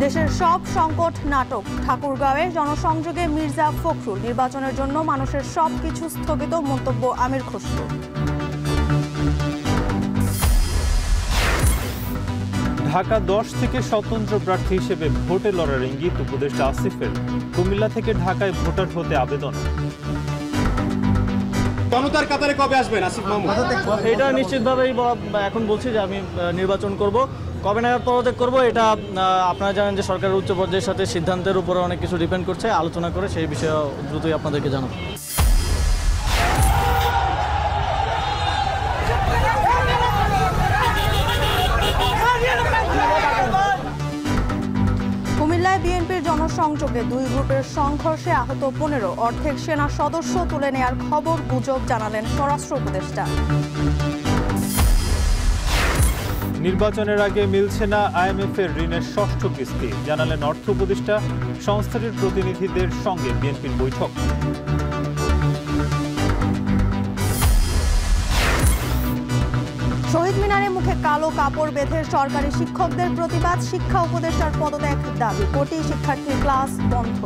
দেশের সব সংকট নাটক, ঠাকুরগাঁওয়ে জনসংযোগে মির্জা ফখরুল, নির্বাচনের জন্য মানুষের সবকিছু স্থগিত, মন্তব্য আমির খসরু। ঢাকা 10 থেকে স্বতন্ত্র প্রার্থী হিসেবে ভোটে লড়ার ইঙ্গিত উপদেষ্টা আসিফের। কুমিল্লা থেকে ঢাকায় ভোটার হতে আবেদন। জনতার কাতারে কবে আসবেন আসিফ মাহমুদ? এটা নিশ্চিতভাবেই এখন বলছি যে আমি নির্বাচন করব, কবে নাগাদ পদত্যাগ করব এটা আপনারা জানেন যে সরকারের উচ্চ পর্যায়ের সাথে সিদ্ধান্তের উপরে অনেক কিছু ডিপেন্ড করছে, আলোচনা করে সেই বিষয়ে দ্রুতই আপনাদেরকে জানাবো। কুমিল্লায় বিএনপির জনসংযোগে দুই গ্রুপের সংঘর্ষে আহত 15, অর্ধেক সেনা সদস্য তুলে নেয়ার খবর গুজব, জানালেন স্বরাষ্ট্র উপদেষ্টা। নির্বাচনের আগে মিলছে না IMF এর ঋণের ষষ্ঠ কিস্তি, জানালেন অর্থ উপদেষ্টা। সংস্থাটির প্রতিনিধিদের সঙ্গে বিএনপির বৈঠক। শহীদ মিনারে মুখে কালো কাপড় বেঁধে সরকারি শিক্ষকদের প্রতিবাদ, শিক্ষা উপদেষ্টার পদত্যাগ দাবি, কোটি শিক্ষার্থীর ক্লাস বন্ধ।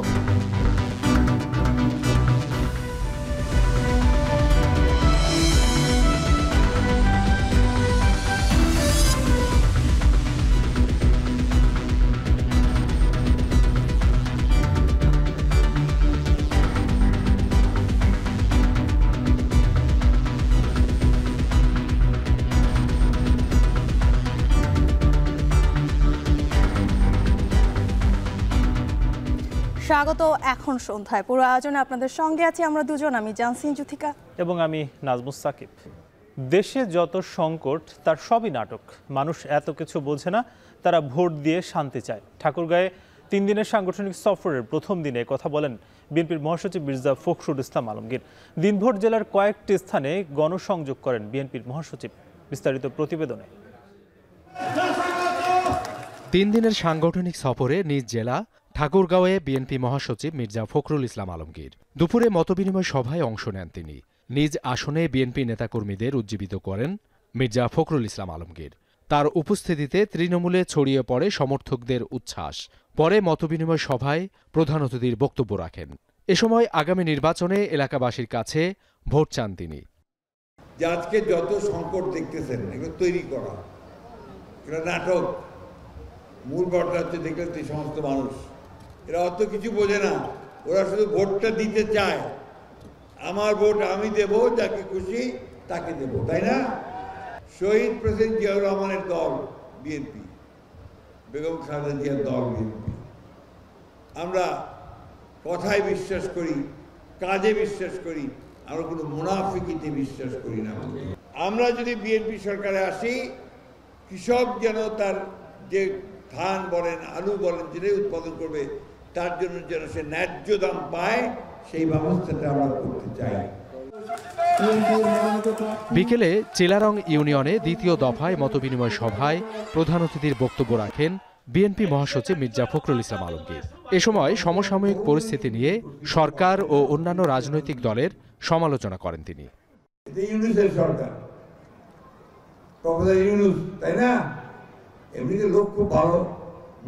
স্বাগত এখন সন্ধ্যায়। পুরো আয়োজনে আপনাদের সঙ্গে আছি আমরা দুজন, আমি জানসিন জুথিকা এবং আমি নাজমুস সাকিব। দেশে যত সংকট তার সবই নাটক, মানুষ এত কিছু বোঝে না, তারা ভোট দিয়ে শান্তি চায়। ঠাকুরগাঁয়ে 3 দিনের সাংগঠনিক সফরের প্রথম দিনে কথা বলেন বিএনপির মহাসচিব মির্জা ফখরুল ইসলাম আলমগীর। দিনভর জেলার কয়েকটি স্থানে গণসংযোগ করেন বিএনপির মহাসচিব। বিস্তারিত প্রতিবেদনে। 3 দিনের সাংগঠনিক সফরে নিজ জেলা ঠাকুরগাঁওয়ে বিএনপি মহাসচিব মির্জা ফখরুল ইসলাম আলমগীর। দুপুরে মতবিনিময় সভায় অংশ নেন তিনি। নিজ আসনে বিএনপি নেতাকর্মীদের উজ্জীবিত করেন মির্জা ফখরুল ইসলাম আলমগীর। তার উপস্থিতিতে তৃণমূলে ছড়িয়ে পড়ে সমর্থকদের উচ্ছ্বাস। পরে মতবিনিময় সভায় প্রধান অতিথির বক্তব্য রাখেন। এ সময় আগামী নির্বাচনে এলাকাবাসীর কাছে ভোট চান তিনি। আজকে যত সংকট দেখতেছেন এগুলো তৈরি করা, এটা নাটক। মূল ভোটটা হচ্ছে দেখলেন এই সমস্ত মানুষ, এরা অত কিছু বোঝে না, ওরা শুধু ভোটটা দিতে চায়। আমার ভোট আমি দেব, যাকে খুশি তাকে দেব, তাই না? শহীদ প্রেসিডেন্ট জিয়াউর রহমানের দল বিএনপি, বেগম খালেদা জিয়ার দল বিএনপি। আমরা কথায় বিশ্বাস করি, কাজে বিশ্বাস করি, আমরা কোনো মুনাফিকিতে বিশ্বাস করি না। আমরা যদি বিএনপি সরকারে আসি, কৃষক যেন তার যে ধান বলেন, আলু বলেন, যেটাই উৎপাদন করবে তার জন্য যেন সে ন্যায্য দাম পায়, সেই ব্যবস্থাটা আমরা করতে চাই। বিকেলে চিলারং ইউনিয়নে দ্বিতীয় দফায় মতবিনিময় সভায় প্রধান অতিথির বক্তব্য রাখেন বিএনপি মহাসচিব মির্জা ফখরুল ইসলাম আলমগীর। এ সময় সমসাময়িক পরিস্থিতি নিয়ে সরকার ও অন্যান্য রাজনৈতিক দলের সমালোচনা করেন তিনি। ইউনূসের সরকার, প্রফেসর ইউনূস, তাই না? এমনিতে লোক খুব ভালো,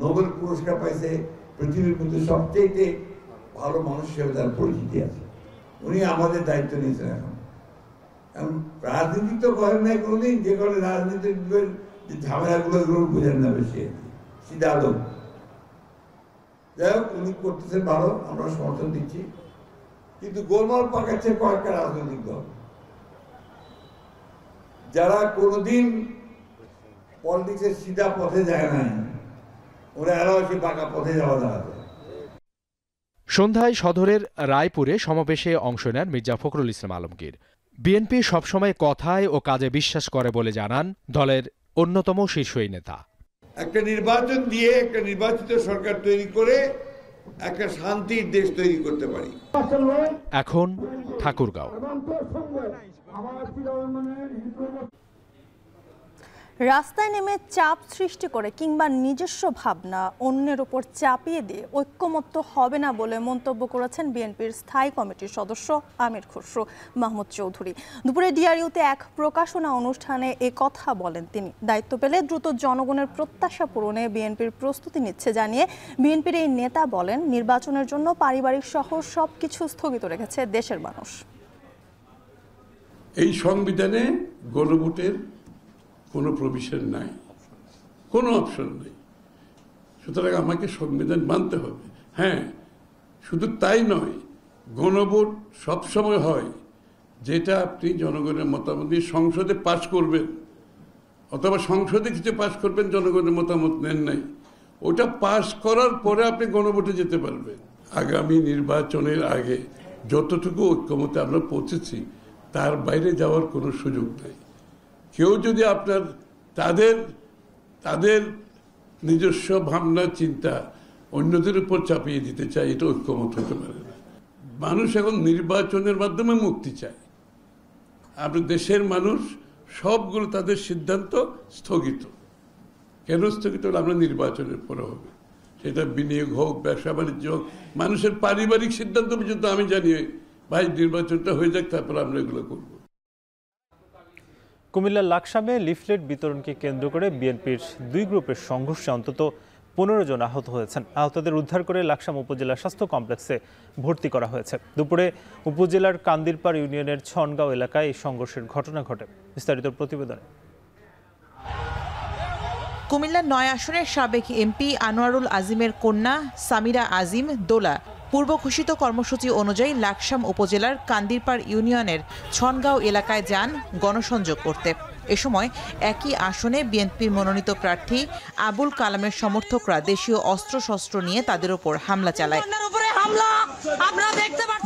নোবেল পুরস্কার পাইছে, পৃথিবীর মধ্যে সবচেয়ে ভালো মানুষ হিসেবে তার পরিচিতি আছে। উনি আমাদের দায়িত্ব নিয়েছেন। এখন রাজনীতি তো করেন নাই কোনোদিন, যে কারণে রাজনীতির যে ঝামেলাগুলো এগুলো বোঝেন না বেশি, সিধা লোক। যাই হোক, উনি করতেছেন ভালো, আমরা সমর্থন দিচ্ছি। কিন্তু গোলমাল পাকাচ্ছে কয়েকটা রাজনৈতিক দল, যারা কোনোদিন পলিটিক্সের সিধা পথে যায় নাই, ওরা এরাও সে পাকা পথে যাওয়া যায়। সন্ধ্যায় সদরের রায়পুরে সমাবেশে অংশ নেন মির্জা ফখরুল ইসলাম আলমগীর। বিএনপি সবসময় কথায় ও কাজে বিশ্বাস করে বলে জানান দলের অন্যতম শীর্ষ এই নেতা। একটা নির্বাচন দিয়ে একটা নির্বাচিত সরকার তৈরি করে একটা শান্তির দেশ তৈরি করতে পারি। এখন ঠাকুরগাঁও। রাস্তায় নেমে চাপ সৃষ্টি করে কিংবা নিজস্ব ভাবনা অন্যের উপর চাপিয়ে দিয়ে ঐক্যমত্য হবে না বলে মন্তব্য করেছেন বিএনপির স্থায়ী কমিটির সদস্য আমির খসরু মাহমুদ চৌধুরী। দুপুরে ডিআরইউতে এক প্রকাশনা অনুষ্ঠানে এ কথা বলেন তিনি। দায়িত্ব পেলে দ্রুত জনগণের প্রত্যাশা পূরণে বিএনপির প্রস্তুতি নিচ্ছে জানিয়ে বিএনপির এই নেতা বলেন, নির্বাচনের জন্য পারিবারিক সহ সবকিছু স্থগিত রেখেছে দেশের মানুষ। এই সংবিধানে গণভোটের কোনো প্রভিশন নাই, কোনো অপশন নেই। সুতরাং আমাকে সংবিধান মানতে হবে। হ্যাঁ, শুধু তাই নয়, গণভোট সবসময় হয় যেটা আপনি জনগণের মতামত দিয়ে সংসদে পাশ করবেন, অথবা সংসদে কিছু পাশ করবেন, জনগণের মতামত নেন নাই, ওটা পাশ করার পরে আপনি গণভোটে যেতে পারবেন। আগামী নির্বাচনের আগে যতটুকু ঐক্যমতে আমরা পৌঁছেছি তার বাইরে যাওয়ার কোনো সুযোগ নেই। কেউ যদি আপনার তাদের নিজস্ব ভাবনা চিন্তা অন্যদের উপর চাপিয়ে দিতে চায়, এটা ঐক্যমত হতে পারে না। মানুষ এখন নির্বাচনের মাধ্যমে মুক্তি চায়। আপনার দেশের মানুষ সবগুলো তাদের সিদ্ধান্ত স্থগিত। কেন স্থগিত হলে? আমরা নির্বাচনের পরে হবে, সেটা বিনিয়োগ হোক, ব্যবসা বাণিজ্য হোক, মানুষের পারিবারিক সিদ্ধান্ত পর্যন্ত আমি জানি ভাই নির্বাচনটা হয়ে যাক, তারপর আমরা এগুলো করব। কুমিল্লার লাকসামে লিফলেট বিতরণকে কেন্দ্র করে বিএনপির দুই গ্রুপের সংঘর্ষে অন্তত 15 জন আহত হয়েছেন। আহতদের উদ্ধার করে লাকসাম উপজেলা স্বাস্থ্য কমপ্লেক্সে ভর্তি করা হয়েছে। দুপুরে উপজেলার কান্দিরপাড় ইউনিয়নের ছনগাঁও এলাকায় এই সংঘর্ষের ঘটনা ঘটে। বিস্তারিত প্রতিবেদনে। কুমিল্লার 9 আসনের সাবেক এমপি আনোয়ারুল আজিমের কন্যা সামিরা আজিম দোলা পূর্ব ঘোষিত কর্মসূচি অনুযায়ী লাকসাম উপজেলার কান্দিরপাড় ইউনিয়নের ছনগাঁও এলাকায় যান গণসংযোগ করতে। এ সময় একই আসনে বিএনপির মনোনীত প্রার্থী আবুল কালামের সমর্থকরা দেশীয় অস্ত্রশস্ত্র নিয়ে তাদের উপর হামলা চালায়।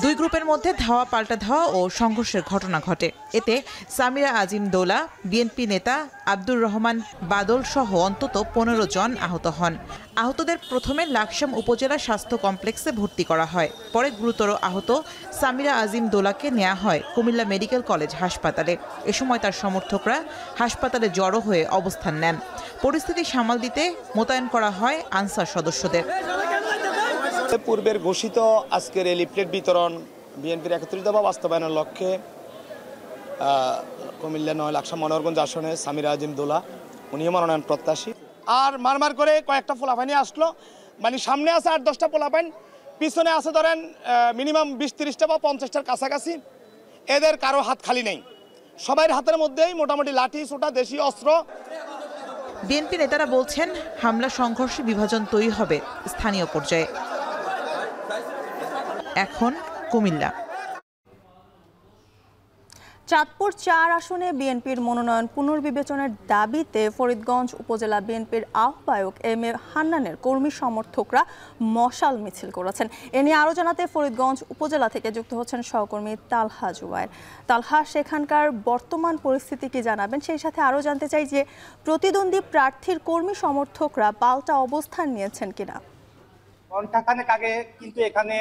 দুই গ্রুপের মধ্যে ধাওয়া পাল্টা ধাওয়া ও সংঘর্ষের ঘটনা ঘটে। এতে সামিরা আজিম দোলা, বিএনপি নেতা আব্দুর রহমান বাদল সহ অন্তত 15 জন আহত হন। আহতদের প্রথমে লাকসাম উপজেলা স্বাস্থ্য কমপ্লেক্সে ভর্তি করা হয়। পরে গুরুতর আহত সামিরা আজিম দোলাকে নেওয়া হয় কুমিল্লা মেডিকেল কলেজ হাসপাতালে। এ সময় তার সমর্থকরা হাসপাতালে জড়ো হয়ে অবস্থান নেন। পরিস্থিতি সামাল দিতে মোতায়েন করা হয় আনসার সদস্যদের। পূর্বের ঘোষিত আজকের এই লিফলেট বিতরণ বিএনপির 31 দফা বাস্তবায়নের লক্ষ্যে কুমিল্লা 9 লাকসাম মনোহরগঞ্জ আসনে সামিরা আজিম দোলা, উনিও মনোনয়ন প্রত্যাশী। আর মারমার করে কয়েকটা পোলাপাইনি আসলো, মানে সামনে আছে 8-10টা পোলাপাইন, পিছনে আছে ধরেন মিনিমাম 20-30টা বা 50টার কাছাকাছি। এদের কারো হাত খালি নেই, সবার হাতের মধ্যেই মোটামুটি লাঠি ছোটা দেশীয় অস্ত্র। বিএনপি নেতারা বলছেন, হামলা সংঘর্ষে বিভাজন তৈরি হবে স্থানীয় পর্যায়ে। এখন কুমিল্লা। চাঁদপুর 4 আসনে বিএনপির মনোনয়ন পুনর্বিবেচনার দাবিতে ফরিদগঞ্জ উপজেলা বিএনপির আহ্বায়ক এম এ হান্নানের কর্মী সমর্থকরা মশাল মিছিল করেছেন। এ নিয়ে আরও জানাতে ফরিদগঞ্জ উপজেলা থেকে যুক্ত হচ্ছেন সহকর্মী তালহা জুবায়ের। তালহা, সেখানকার বর্তমান পরিস্থিতি কি জানাবেন? সেই সাথে আরও জানতে চাই যে প্রতিদ্বন্দ্বী প্রার্থীর কর্মী সমর্থকরা পাল্টা অবস্থান নিয়েছেন কিনা। ঘণ্টাখানেক আগে কিন্তু এখানে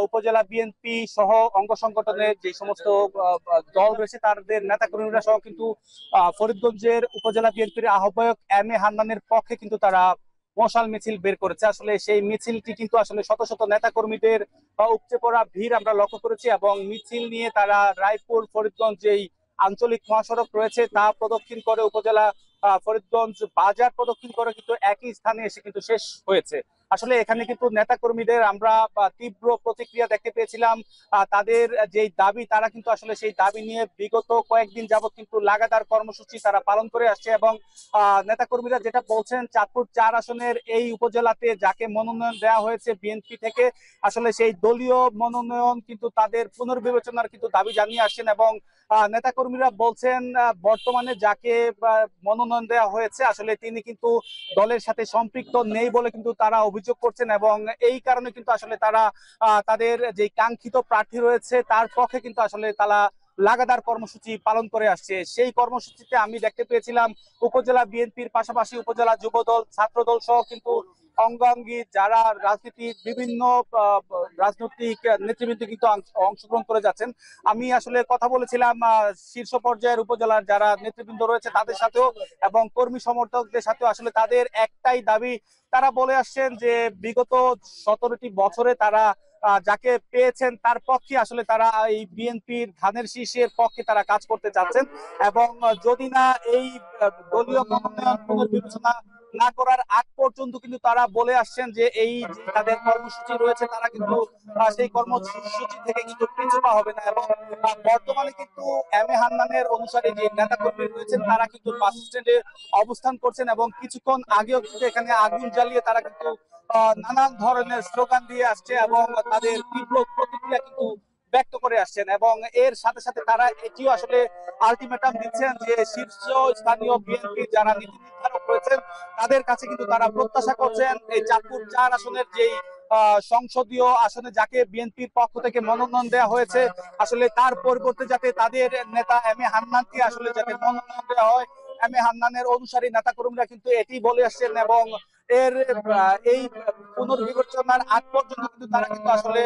উপজেলা বিএনপি সহ অঙ্গ সংগঠনের যে সমস্ত দল রয়েছে তাদের নেতাকর্মীরা সহ কিন্তু ফরিদগঞ্জের উপজেলা বিএনপির আহ্বায়ক এম এ হান্নানের পক্ষে কিন্তু তারা মশাল মিছিল বের করেছে। আসলে সেই মিছিলটি কিন্তু আসলে শত শত নেতাকর্মীদের উপচে পড়া ভিড় আমরা লক্ষ্য করেছি এবং মিছিল নিয়ে তারা রায়পুর ফরিদগঞ্জ যেই আঞ্চলিক মহাসড়ক রয়েছে তা প্রদক্ষিণ করে উপজেলা ফরিদগঞ্জ বাজার প্রদক্ষিণ করে কিন্তু একই স্থানে এসে কিন্তু শেষ হয়েছে। আসলে এখানে কিন্তু নেতাকর্মীদের আমরা তীব্র প্রতিক্রিয়া দেখতে পেয়েছিলাম। তাদের যেই দাবি, তারা কিন্তু আসলে সেই দাবি নিয়ে বিগত কয়েকদিন যাবত কিন্তু লাগাতার কর্মসূচি তারা পালন করে আসছে এবং নেতাকর্মীরা যেটা বলছেন, চাঁদপুর 4 আসনের এই উপজেলাতে যাকে মনোনয়ন দেওয়া হয়েছে বিএনপি থেকে, আসলে সেই দলীয় মনোনয়ন কিন্তু তাদের পুনর্বিবেচনার কিন্তু দাবি জানিয়ে আসছেন এবং নেতাকর্মীরা বলছেন বর্তমানে যাকে মনোনয়ন দেওয়া হয়েছে আসলে তিনি কিন্তু দলের সাথে সম্পৃক্ত নেই বলে কিন্তু তারা অভিযোগ করছেন এবং এই কারণে কিন্তু আসলে তারা তাদের যে কাঙ্ক্ষিত প্রার্থী রয়েছে তার পক্ষে কিন্তু আসলে তারা লাগাতার কর্মসূচি পালন করে আসছে। সেই কর্মসূচিতে আমি দেখতে পেয়েছিলাম উপজেলা বিএনপির পাশাপাশি উপজেলা যুবদল, ছাত্রদল সহ কিন্তু অঙ্গাঙ্গী যারা রাজনীতির বিভিন্ন রাজনৈতিক নেতৃবৃন্দ কিন্তু অংশগ্রহণ করে যাচ্ছেন। আমি আসলে কথা বলেছিলাম শীর্ষ পর্যায়ের উপজেলার যারা নেতৃবৃন্দ রয়েছে তাদের সাথেও এবং কর্মী সমর্থকদের সাথেও আসলে তাদের একটাই দাবি, তারা বলে আসছেন যে বিগত 17টি বছরে তারা যাকে পেয়েছেন তার পক্ষে আসলে তারা এই বিএনপির ধানের শীষের পক্ষে তারা কাজ করতে চাচ্ছেন এবং যদি না এই দলীয় মনোনয়ন পুনর্বিবেচনা না করার আগ পর্যন্ত কিন্তু তারা বলে আসছেন যে এই তাদের কর্মসূচি রয়েছে তারা কিন্তু সেই কর্মসূচি থেকে কিন্তু পিছু পা হবে না। এবং বর্তমানে কিন্তু এম এ হান্নানের অনুসারী যে নেতাকর্মী রয়েছেন তারা কিন্তু বাস স্ট্যান্ডে অবস্থান করছেন এবং কিছুক্ষণ আগেও কিন্তু এখানে আগুন জ্বালিয়ে তারা কিন্তু নানান ধরনের স্লোগান দিয়ে আসছে এবং তাদের তীব্র প্রতিক্রিয়া কিন্তু ব্যক্ত করে আসছেন এবং এর সাথে সাথে তারা এটিও আসলে আলটিমেটাম দিচ্ছেন যে শীর্ষ স্থানীয় বিএনপি যারা নীতি নির্ধারক রয়েছেন তাদের কাছে কিন্তু তারা প্রত্যাশা করছেন এই চাঁদপুর 4 আসনের যেই সংসদীয় আসনে যাকে বিএনপির পক্ষ থেকে মনোনয়ন দেওয়া হয়েছে আসলে তার পরিবর্তে যাতে তাদের নেতা এম এ হান্নানকে আসলে যাতে মনোনয়ন দেওয়া হয়। এম এ হান্নানের অনুসারী নেতাকর্মীরা কিন্তু এটি বলে আসছেন এবং এর এই পুনর্বিবেচনার আগ পর্যন্ত কিন্তু তারা কিন্তু আসলে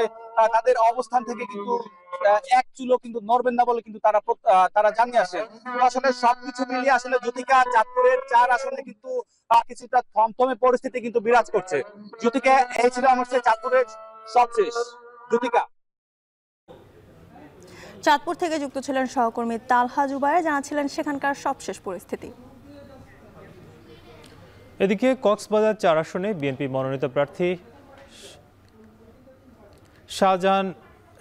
তাদের অবস্থান থেকে কিন্তু এক চুলো কিন্তু নড়বেন না বলে কিন্তু তারা জানিয়ে আসেন। আসলে সবকিছু মিলিয়ে আসলে জ্যোতিকা চাঁদপুরের 4 আসনে কিন্তু কিছুটা থমথমে পরিস্থিতি কিন্তু বিরাজ করছে। জ্যোতিকা, এই ছিল আমার চাঁদপুরের সবশেষ। জ্যোতিকা। চাঁদপুর থেকে যুক্ত ছিলেন সহকর্মী তালহা জুবায়ের, জানাচ্ছিলেন সেখানকার সবশেষ পরিস্থিতি। এদিকে কক্সবাজার 4 আসনে বিএনপি মনোনীত প্রার্থী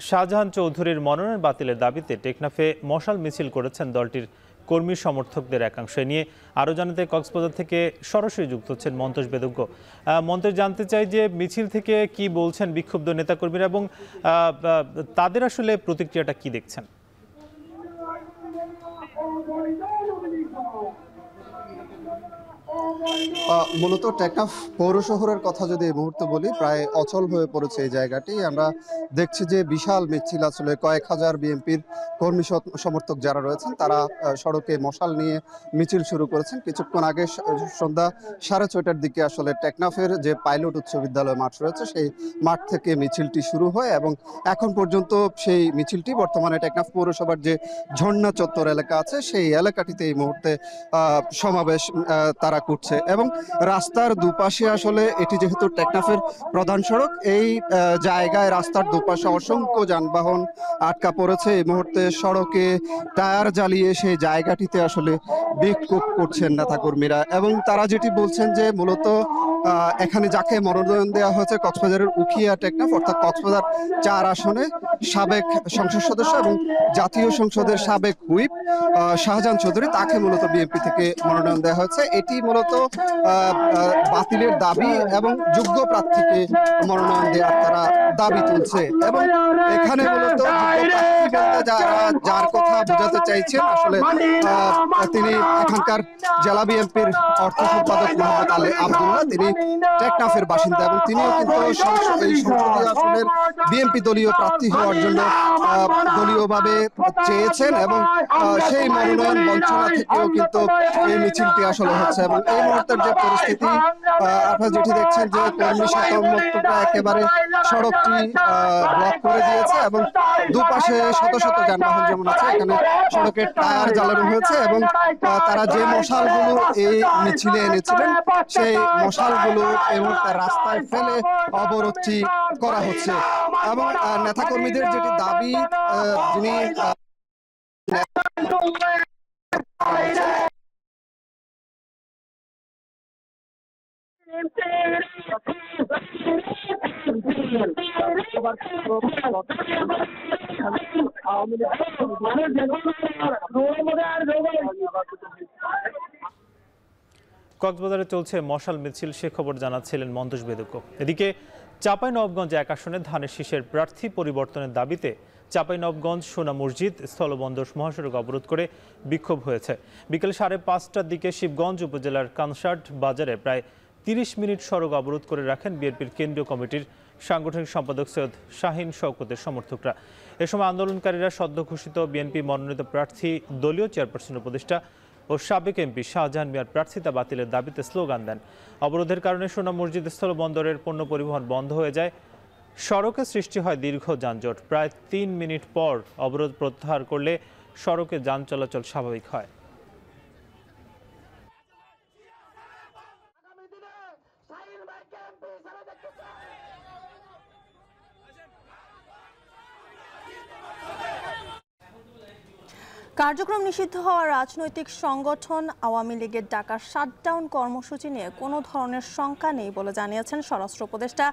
শাহজাহান চৌধুরীর মনোনয়ন বাতিলের দাবিতে টেকনাফে মশাল মিছিল করেছেন দলটির কর্মী সমর্থকদের একাংশ। নিয়ে আরও জানাতে কক্সবাজার থেকে সরাসরি যুক্ত হচ্ছেন মন্তোষ বেদজ্ঞ। মন্তোষ, জানতে চাই যে মিছিল থেকে কি বলছেন বিক্ষুব্ধ নেতাকর্মীরা এবং তাদের আসলে প্রতিক্রিয়াটা কি দেখছেন? মূলত টেকনাফ পৌর শহরের কথা যদি এই মুহূর্তে বলি, প্রায় অচল হয়ে পড়েছে এই জায়গাটি। আমরা দেখছি যে বিশাল মিছিল, আসলে কয়েক হাজার বিএনপির কর্মী সমর্থক যারা রয়েছেন তারা সড়কে মশাল নিয়ে মিছিল শুরু করেছেন। কিছুক্ষণ আগে সন্ধ্যা 6:30টার দিকে আসলে টেকনাফের যে পাইলট উচ্চ বিদ্যালয় মাঠ রয়েছে সেই মাঠ থেকে মিছিলটি শুরু হয় এবং এখন পর্যন্ত সেই মিছিলটি বর্তমানে টেকনাফ পৌরসভার যে ঝর্ণা চত্বর এলাকা আছে সেই এলাকাটিতে এই মুহূর্তে সমাবেশ তারা করছে এবং রাস্তার দুপাশে আসলে এটি যেহেতু টেকনাফের প্রধান সড়ক, এই জায়গায় রাস্তার দুপাশে অসংখ্য যানবাহন আটকা পড়েছে। এই মুহূর্তে সড়কে টায়ার জ্বালিয়ে সেই জায়গাটিতে আসলে বিক্ষোভ করছেন নেতাকর্মীরা এবং তারা যেটি বলছেন যে মূলত এখানে যাকে মনোনয়ন দেওয়া হয়েছে কক্সবাজারের উখিয়া টেকনাফ অর্থাৎ কক্সবাজার 4 আসনে সাবেক সংসদ সদস্য এবং জাতীয় সংসদের সাবেক হুইপ শাহজাহান চৌধুরী, তাকে মূলত বিএনপি থেকে মনোনয়ন দেওয়া হয়েছে। এটি মূলত বাতিলের দাবি এবং যোগ্য প্রার্থীকে মনোনয়ন দেওয়ার তারা দাবি তুলছে এবং এখানে মূলত যার কথা বোঝাতে চাইছেন আসলে তিনি এখানকার জেলা বিএনপির অর্থ সম্পাদক মোহাম্মদ আলী আব্দুল্লাহ, তিনি টেকনাফের বাসিন্দা এবং তিনিও কিন্তু এই সংসদীয় আসনের বিএনপি দলীয় প্রার্থী হওয়ার জন্য দলীয়ভাবে চেয়েছেন এবং সেই মনোনয়ন বঞ্চনা থেকেও কিন্তু এই মিছিলটি আসলে হচ্ছে এবং এই মুহূর্তের যে পরিস্থিতি আপনারা যেটি দেখছেন যে কর্মী সমর্থকরা একেবারে সড়কটি ব্লক করে দিয়েছে এবং দুপাশে শত শত যানবাহন যেমন আছে এখানে সড়কের টায়ার জ্বালানো হয়েছে এবং তারা যে মশালগুলো এই মিছিলে এনেছিলেন সেই মশালগুলো এই মুহূর্তে রাস্তায় ফেলে অবরোধটি করা হচ্ছে এবং নেতাকর্মীদের যেটি দাবি যিনি কক্সবাজারে চলছে মশাল মিছিল, সে খবর জানাচ্ছিলেন মন্তোষ বেদজ্ঞ। এদিকে চাঁপাইনবাবগঞ্জ 1 আসনে ধানের শীষের প্রার্থী পরিবর্তনের দাবিতে চাঁপাইনবাবগঞ্জ সোনা মসজিদ স্থলবন্দর মহাসড়ক অবরোধ করে বিক্ষোভ হয়েছে। বিকেল 5:30টার দিকে শিবগঞ্জ উপজেলার কানসার্ট বাজারে প্রায় 30 মিনিট সড়ক অবরোধ করে রাখেন বিএনপির কেন্দ্রীয় কমিটির সাংগঠনিক সম্পাদক সৈয়দ শাহিন শওকতের সমর্থকরা। এ সময় আন্দোলনকারীরা সদ্য ঘোষিত বিএনপি মনোনীত প্রার্থী দলীয় চেয়ারপারসন উপদেষ্টা ও সাবেক এমপি শাহজাহান মিয়ার প্রার্থিতা বাতিলের দাবিতে স্লোগান দেন। অবরোধের কারণে সোনা মসজিদ স্থলবন্দরের পণ্য পরিবহন বন্ধ হয়ে যায়। সড়কে সৃষ্টি হয় দীর্ঘ যানজট। প্রায় 3 মিনিট পর অবরোধ প্রত্যাহার করলে সড়কে যান চলাচল স্বাভাবিক হয়। কার্যক্রম নিষিদ্ধ হওয়া রাজনৈতিক সংগঠন আওয়ামী লীগের ডাকা শাটডাউন কর্মসূচি নিয়ে কোনো ধরনের শঙ্কা নেই বলে জানিয়েছেন স্বরাষ্ট্র উপদেষ্টা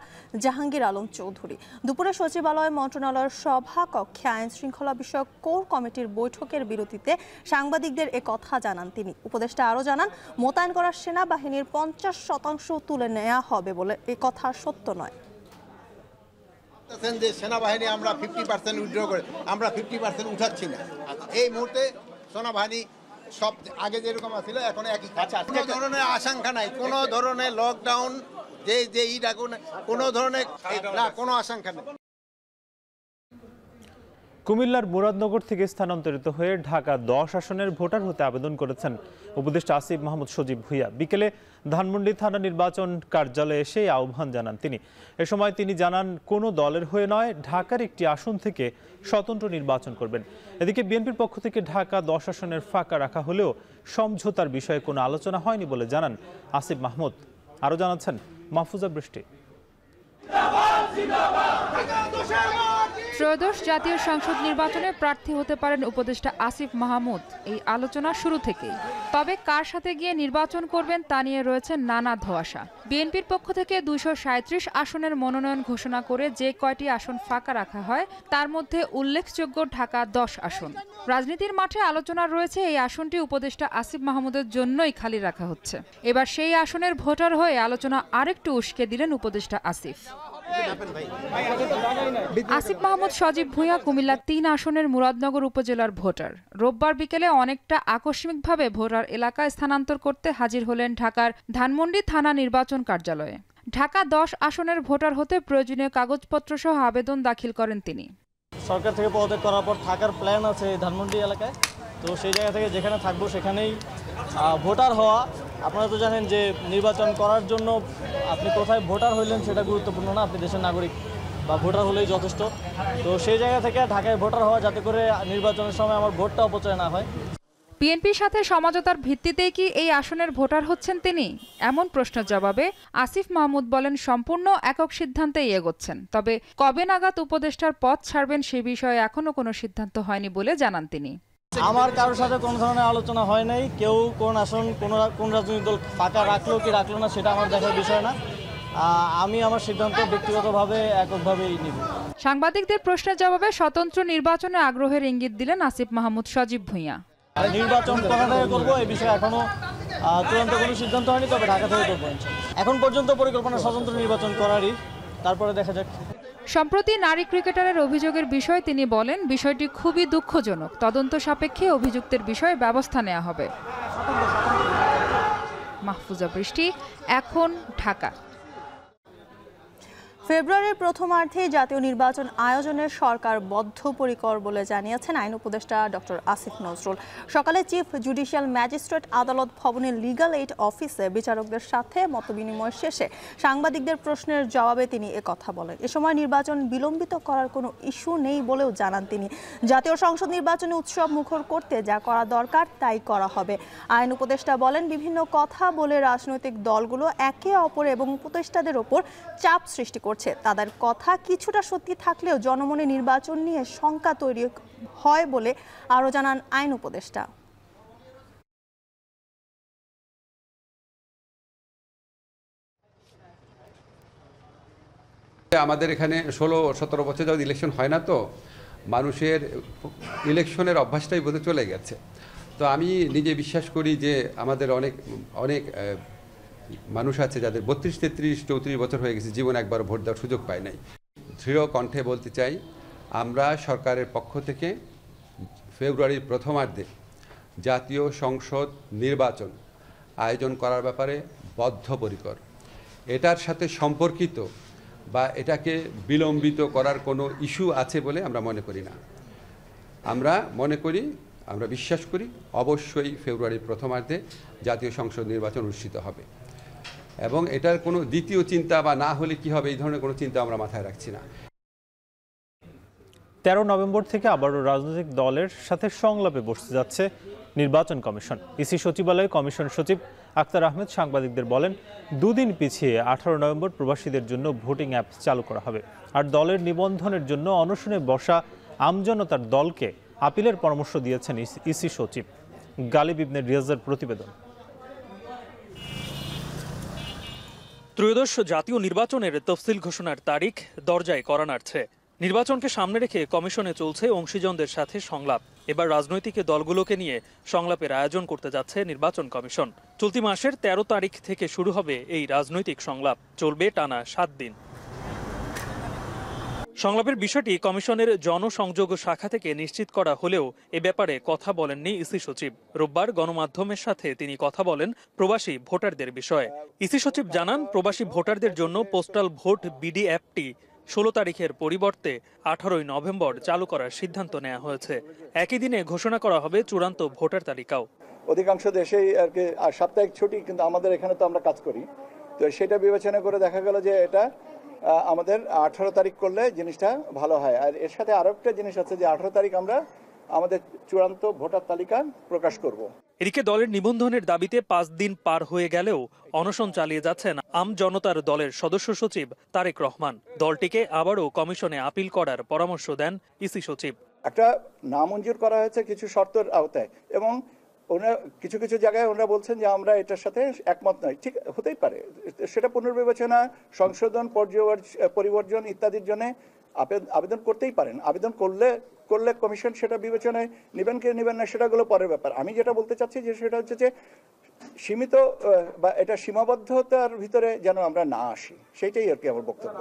জাহাঙ্গীর আলম চৌধুরী। দুপুরে সচিবালয় মন্ত্রণালয়ের সভাকক্ষে আইন শৃঙ্খলা বিষয়ক কোর কমিটির বৈঠকের বিরতিতে সাংবাদিকদের কথা জানান তিনি। উপদেষ্টা আরও জানান, মোতায়েন করা সেনাবাহিনীর 50% তুলে নেওয়া হবে বলে এ কথা সত্য নয়। যে সেনাবাহিনী আমরা 50% উইথড্র করে আমরা 50% উঠাচ্ছি না। এই মুহূর্তে সেনাবাহিনী সব আগে যেরকম ছিল এখন একই। কোনো ধরনের আশঙ্কা নাই, কোনো ধরনের লকডাউন যে কোনো ধরনের কোনো আশঙ্কা নেই। কুমিল্লার মুরাদনগর থেকে স্থানান্তরিত হয়ে ঢাকা 10 আসনের ভোটার হতে আবেদন করেছেন উপদেষ্টা আসিফ মাহমুদ সজীব ভুঁইয়া। বিকেলে ধানমন্ডি থানা নির্বাচন কার্যালয়ে এসে আহ্বান জানান তিনি। এ সময় তিনি জানান, কোনো দলের হয়ে নয়, ঢাকার একটি আসন থেকে স্বতন্ত্র নির্বাচন করবেন। এদিকে বিএনপির পক্ষ থেকে ঢাকা 10 আসনের ফাঁকা রাখা হলেও সমঝোতার বিষয়ে কোনো আলোচনা হয়নি বলে জানান আসিফ মাহমুদ। আরও জানাচ্ছেন মাহফুজা বৃষ্টি। ত্রয়োদশ জাতীয় সংসদ নির্বাচনে প্রার্থী হতে পারেন উপদেষ্টা আসিফ মাহমুদ, এই আলোচনা শুরু থেকেই। তবে কার সাথে গিয়ে নির্বাচন করবেন তা নিয়ে রয়েছে নানা ধোঁয়াশা। বিএনপির পক্ষ থেকে 237 আসনের মনোনয়ন ঘোষণা করে যে কয়টি আসন ফাঁকা রাখা হয় তার মধ্যে উল্লেখযোগ্য ঢাকা 10 আসন। রাজনীতির মাঠে আলোচনা রয়েছে এই আসনটি উপদেষ্টা আসিফ মাহমুদের জন্যই খালি রাখা হচ্ছে। এবার সেই আসনের ভোটার হয়ে আলোচনা আরেকটু উস্কে দিলেন উপদেষ্টা আসিফ। আসিফ মাহমুদ সজীব ভুঁইয়া কুমিল্লা 3 আসনের মুরাদনগর উপজেলার ভোটার। রোববার বিকেলে অনেকটা আকস্মিকভাবে ভোটার এলাকায় স্থানান্তর করতে হাজির হলেন ঢাকার ধানমন্ডি থানা নির্বাচন কার্যালয়ে। ঢাকা 10 আসনের ভোটার হতে প্রয়োজনীয় কাগজপত্র সহ আবেদন দাখিল করেন তিনি। সরকার থেকে পদত্যাগ করার পর থাকার প্ল্যান আছে ধানমন্ডি এলাকায়, তো সেই জায়গা থেকে যেখানে থাকবো সেখানেই ভোটার হওয়া। আপনারা তো জানেন যে নির্বাচন করার জন্য আপনি কোথায় ভোটার হইলেন সেটা গুরুত্বপূর্ণ না, আপনি দেশের নাগরিক বা ভোটার হলেই যথেষ্ট। তো সেই জায়গা থেকে ঢাকায় ভোটার হওয়া, যাতে করে নির্বাচনের সময় আমার ভোটটা অপচয় না হয়। বিএনপির সাথে সমঝোতার ভিত্তিতেই কি এই আসনের ভোটার হচ্ছেন তিনি? এমন প্রশ্নের জবাবে আসিফ মাহমুদ বলেন, সম্পূর্ণ একক সিদ্ধান্তেই এগোচ্ছেন। তবে কবে নাগাদ উপদেষ্টার পদ ছাড়বেন সে বিষয়ে এখনো কোনো সিদ্ধান্ত হয়নি বলে জানান তিনি। আমার কারোর সাথে কোনো ধরনের আলোচনা হয় নাই। কেউ কোন আসন কোন রাজনৈতিক দল ফাঁকা রাখলো কি রাখলো না সেটা আমার দেখার বিষয় না। আমি আমার সিদ্ধান্ত ব্যক্তিগতভাবে এককভাবেই নিব। সাংবাদিকদের প্রশ্নের জবাবে স্বতন্ত্র নির্বাচনে আগ্রহের ইঙ্গিত দিলেন আসিফ মাহমুদ সজীব ভুঁইয়া। নির্বাচন কোথা থেকে করবো এই বিষয়ে এখনো চূড়ান্ত কোনো সিদ্ধান্ত হয়নি, তবে ঢাকা থেকে করবো। এখন পর্যন্ত পরিকল্পনা স্বতন্ত্র নির্বাচন করারই, তারপরে দেখা যাক। সম্প্রতি নারী ক্রিকেটারের অভিযোগের বিষয়ে তিনি বলেন, বিষয়টি খুবই দুঃখজনক। তদন্ত সাপেক্ষে অভিযুক্তের বিষয়ে ব্যবস্থা নেওয়া হবে। মাহফুজা বৃষ্টি, এখন, ঢাকা। ফেব্রুয়ারির প্রথমার্ধে জাতীয় নির্বাচন আয়োজনের সরকার বদ্ধপরিকর বলে জানিয়েছেন আইন উপদেষ্টা ডক্টর আসিফ নজরুল। সকালে চিফ জুডিশিয়াল ম্যাজিস্ট্রেট আদালত ভবনের লিগ্যাল এইড অফিসে বিচারকদের সাথে মতবিনিময় শেষে সাংবাদিকদের প্রশ্নের জবাবে তিনি একথা বলেন। এ সময় নির্বাচন বিলম্বিত করার কোনো ইস্যু নেই বলেও জানান তিনি। জাতীয় সংসদ নির্বাচনে উৎসব মুখর করতে যা করা দরকার তাই করা হবে। আইন উপদেষ্টা বলেন, বিভিন্ন কথা বলে রাজনৈতিক দলগুলো একে অপর এবং উপদেষ্টাদের ওপর চাপ সৃষ্টি করছে। তাদের কথা কিছুটা সত্যি থাকলেও জনমনে নির্বাচন নিয়ে শঙ্কা তৈরি হয় বলে আরও জানান আইন উপদেষ্টা। আমাদের এখানে 16-17 বছর যাওয়া ইলেকশন হয় না, তো মানুষের ইলেকশনের অভ্যাসটাই বোধহয় চলে গেছে। তো আমি নিজে বিশ্বাস করি যে আমাদের অনেক মানুষ আছে যাদের 32, 33, 34 বছর হয়ে গেছে, জীবন একবার ভোট দেওয়ার সুযোগ পায় নাই। দৃঢ় কণ্ঠে বলতে চাই, আমরা সরকারের পক্ষ থেকে ফেব্রুয়ারির প্রথমার্ধে জাতীয় সংসদ নির্বাচন আয়োজন করার ব্যাপারে বদ্ধপরিকর। এটার সাথে সম্পর্কিত বা এটাকে বিলম্বিত করার কোনো ইস্যু আছে বলে আমরা মনে করি না। আমরা মনে করি আমরা বিশ্বাস করি অবশ্যই ফেব্রুয়ারির প্রথমার্ধে জাতীয় সংসদ নির্বাচন অনুষ্ঠিত হবে এবং এটার কোনো দ্বিতীয় চিন্তা বা না হলে কি হবে এই ধরনের কোনো চিন্তা আমরা মাথায় রাখছি না। 13 নভেম্বর থেকে আবারও রাজনৈতিক দলের সাথে সংলাপে বসতে যাচ্ছে নির্বাচন কমিশন। ইসি সচিবালয়ে কমিশন সচিব আক্তার আহমেদ সাংবাদিকদের বলেন, দুদিন পিছিয়ে 18 নভেম্বর প্রবাসীদের জন্য ভোটিং অ্যাপ চালু করা হবে। আর দলের নিবন্ধনের জন্য অনশনে বসা আমজনতার দলকে আপিলের পরামর্শ দিয়েছেন ইসি সচিব। গালিব ইবনে রিয়াজের প্রতিবেদন। ত্রয়োদশ জাতীয় নির্বাচনের তফসিল ঘোষণার তারিখ দরজায় কড়া নাড়ছে। নির্বাচনকে সামনে রেখে কমিশনে চলছে অংশীজনদের সাথে সংলাপ। এবার রাজনৈতিক দলগুলোকে নিয়ে সংলাপের আয়োজন করতে যাচ্ছে নির্বাচন কমিশন। চলতি মাসের 13 তারিখ থেকে শুরু হবে এই রাজনৈতিক সংলাপ, চলবে টানা 7 দিন। সংলাপের বিষয়টি কমিশনের জনসংযোগ শাখা থেকে নিশ্চিত করা হলেও এ ব্যাপারে কথা বলেননি ইসি সচিব। রোববার গণমাধ্যমের সাথে তিনি কথা বলেন প্রবাসী ভোটারদের বিষয়ে। ইসি সচিব জানান, প্রবাসী ভোটারদের জন্য পোস্টাল ভোট বিডি অ্যাপটি 16 তারিখের পরিবর্তে 18 নভেম্বর চালু করার সিদ্ধান্ত নেওয়া হয়েছে। একই দিনে ঘোষণা করা হবে চূড়ান্ত ভোটার তালিকাও। অধিকাংশ দেশেই আর কি সাপ্তাহিক ছুটি, কিন্তু আমাদের এখানে তো আমরা কাজ করি, তো সেটা বিবেচনা করে দেখা গেল যে এটা আমাদের 18 তারিখ করলে জিনিসটা ভালো হয়। আর এর সাথে আরো একটা জিনিস আছে যে 18 তারিখ আমরা আমাদের চূড়ান্ত ভোটার তালিকা প্রকাশ করব। এদিকে দলের নিবন্ধনের দাবিতে 5 দিন পার হয়ে গেলেও অনশন চালিয়ে যাচ্ছেন আম জনতার দলের সদস্য সচিব তারেক রহমান। দলটিকে আবারও কমিশনে আপিল করার পরামর্শ দেন ইসি সচিব। একটা নামঞ্জুর করা হয়েছে কিছু শর্তের আওতায়, এবং ওনারা কিছু কিছু জায়গায় ওনারা বলছেন যে আমরা এটার সাথে একমত নই। ঠিক হতেই পারে, সেটা পুনর্বিবেচনা, সংশোধন, পরিবর্জন ইত্যাদির জন্য আবেদন করতেই পারেন। আবেদন করলে কমিশন সেটা বিবেচনায় নেবেন কি নেবেন না সেটাগুলো পরের ব্যাপার। আমি যেটা বলতে চাচ্ছি যে সেটা হচ্ছে যে সীমিত বা এটা সীমাবদ্ধতার ভিতরে যেন আমরা না আসি, সেটাই আর কি আমার বক্তব্য।